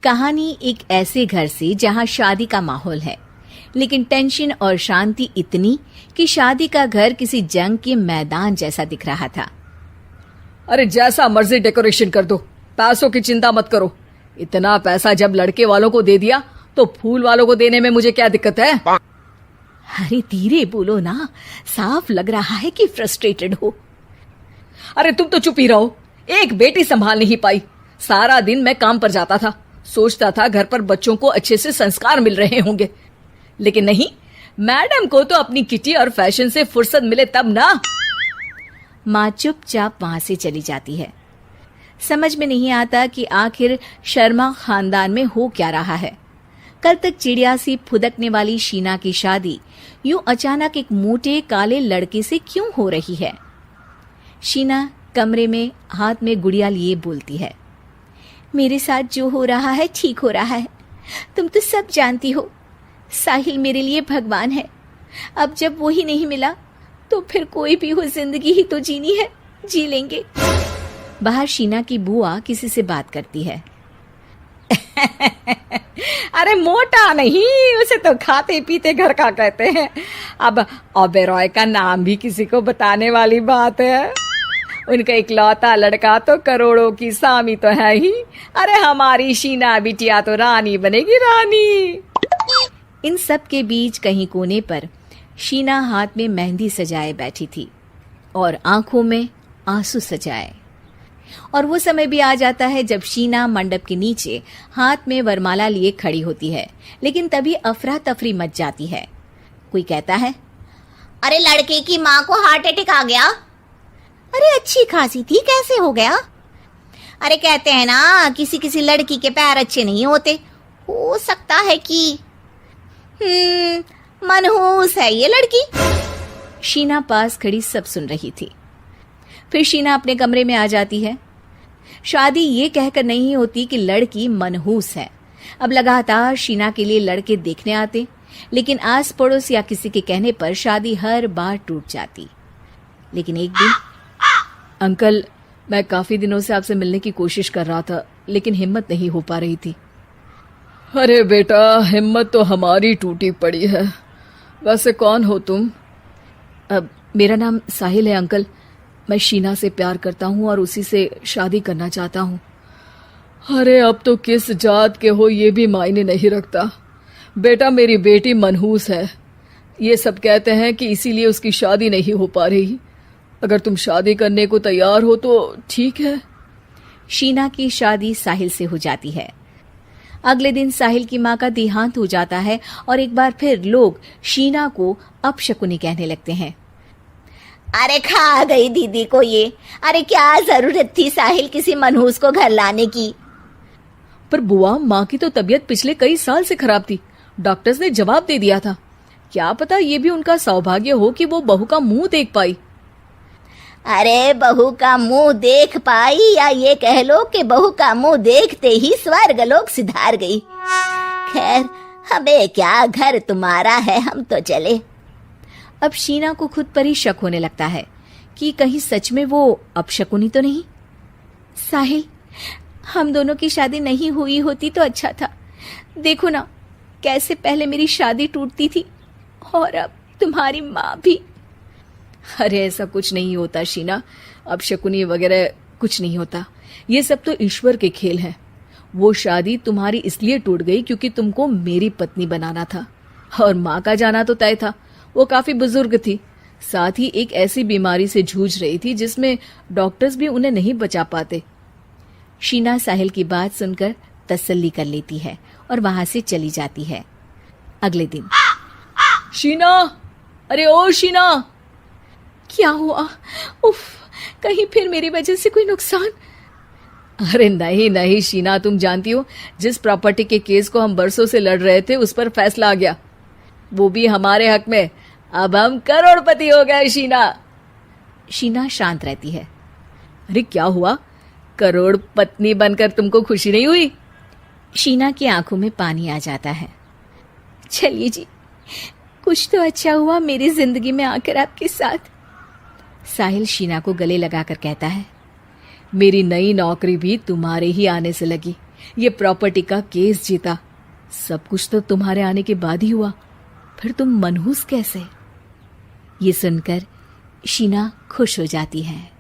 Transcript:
कहानी एक ऐसे घर से जहां शादी का माहौल है, लेकिन टेंशन और शांति इतनी कि शादी का घर किसी जंग के मैदान जैसा दिख रहा था। अरे जैसा मर्जी डेकोरेशन कर दो, पैसों की चिंता मत करो। इतना पैसा जब लड़के वालों को दे दिया तो फूल वालों को देने में मुझे क्या दिक्कत है? अरे धीरे बोलो ना, साफ लग रहा है कि फ्रस्ट्रेटेड हो। अरे तुम तो चुप ही रहो। एक बेटी संभाल नहीं पाई। सारा दिन मैं काम पर जाता था, सोचता था घर पर बच्चों को अच्छे से संस्कार मिल रहे होंगे, लेकिन नहीं, मैडम को तो अपनी किटी और फैशन से फुर्सत मिले तब ना। माँ चुपचाप वहां से चली जाती है। समझ में नहीं आता कि आखिर शर्मा खानदान में हो क्या रहा है। कल तक चिड़िया सी फुदकने वाली शीना की शादी यूं अचानक एक मोटे काले लड़के से क्यों हो रही है? शीना कमरे में हाथ में गुड़िया लिए बोलती है, मेरे साथ जो हो रहा है ठीक हो रहा है। तुम तो सब जानती हो, साहिल मेरे लिए भगवान है। अब जब वो ही नहीं मिला तो फिर कोई भी हो, जिंदगी ही तो जीनी है, जी लेंगे। बाहर शीना की बुआ किसी से बात करती है। अरे मोटा नहीं, उसे तो खाते पीते घर का कहते हैं। अब ओबेरॉय का नाम भी किसी को बताने वाली बात है। उनका इकलौता लड़का तो करोड़ों की सामी तो है ही। अरे हमारी शीना बिटिया तो रानी बनेगी, रानी। इन सब के बीच कहीं कोने पर शीना हाथ में मेहंदी सजाए बैठी थी और आंखों में आंसू सजाए। और वो समय भी आ जाता है जब शीना मंडप के नीचे हाथ में वरमाला लिए खड़ी होती है, लेकिन तभी अफरा तफरी मच जाती है। कोई कहता है, अरे लड़के की माँ को हार्ट अटैक आ गया। अरे अच्छी खासी थी, कैसे हो गया? अरे कहते हैं ना, किसी किसी लड़की के पैर अच्छे नहीं होते। हो सकता है कि मनहूस है ये लड़की। शीना पास खड़ी सब सुन रही थी। फिर शीना अपने कमरे में आ जाती है। शादी ये कहकर नहीं होती कि लड़की मनहूस है। अब लगातार शीना के लिए लड़के देखने आते, लेकिन आस पड़ोस या किसी के कहने पर शादी हर बार टूट जाती। लेकिन एक दिन, अंकल, मैं काफी दिनों से आपसे मिलने की कोशिश कर रहा था, लेकिन हिम्मत नहीं हो पा रही थी। अरे बेटा, हिम्मत तो हमारी टूटी पड़ी है। वैसे कौन हो तुम? अब मेरा नाम साहिल है अंकल। मैं शीना से प्यार करता हूँ और उसी से शादी करना चाहता हूँ। अरे अब तो किस जात के हो ये भी मायने नहीं रखता। बेटा, मेरी बेटी मनहूस है। ये सब कहते हैं कि इसीलिए उसकी शादी नहीं हो पा रही। अगर तुम शादी करने को तैयार हो तो ठीक है। शीना की शादी साहिल से हो जाती है। अगले दिन साहिल की माँ का देहांत हो जाता है और एक बार फिर लोग शीना को अपशकुनी कहने लगते हैं। अरे खा गई दीदी को ये। अरे क्या जरूरत थी साहिल किसी मनहूस को घर लाने की? पर बुआ, माँ की तो तबीयत पिछले कई साल से खराब थी। डॉक्टर्स ने जवाब दे दिया था। क्या पता ये भी उनका सौभाग्य हो कि वो बहू का मुंह देख पाई। अरे बहू का मुंह देख पाई, या ये कह लो कि बहू का मुंह देखते ही स्वर्ग लोक सिधार गई। खैर, हमें क्या, घर तुम्हारा है, हम तो चले। अब शीना को खुद पर ही शक होने लगता है कि कहीं सच में वो अपशकुनी तो नहीं। साहिल, हम दोनों की शादी नहीं हुई होती तो अच्छा था। देखो ना, कैसे पहले मेरी शादी टूटती थी और अब तुम्हारी माँ भी। अरे ऐसा कुछ नहीं होता शीना, अपशकुनी वगैरह कुछ नहीं होता। ये सब तो ईश्वर के खेल हैं। वो शादी तुम्हारी इसलिए टूट गई क्योंकि तुमको मेरी पत्नी बनाना था, और माँ का जाना तो तय था। वो काफी बुजुर्ग थी, साथ ही एक ऐसी बीमारी से जूझ रही थी जिसमें डॉक्टर्स भी उन्हें नहीं बचा पाते। शीना साहिल की बात सुनकर तसल्ली कर लेती है और वहां से चली जाती है। अगले दिन, शीना, अरे ओ शीना। क्या हुआ? उफ, कहीं फिर मेरी वजह से कोई नुकसान? अरे नहीं नहीं शीना, तुम जानती हो, जिस प्रॉपर्टी के केस को हम बरसों से लड़ रहे थे उस पर फैसला आ गया, वो भी हमारे हक में। अब हम करोड़पति हो गए शीना। शीना शांत रहती है। अरे क्या हुआ? करोड़ पत्नी बनकर तुमको खुशी नहीं हुई? शीना की आंखों में पानी आ जाता है। चलिए जी, कुछ तो अच्छा हुआ मेरी जिंदगी में आकर आपके साथ। साहिल शीना को गले लगाकर कहता है, मेरी नई नौकरी भी तुम्हारे ही आने से लगी। ये प्रॉपर्टी का केस जीता। सब कुछ तो तुम्हारे आने के बाद ही हुआ, फिर तुम मनहूस कैसे? ये सुनकर शीना खुश हो जाती है।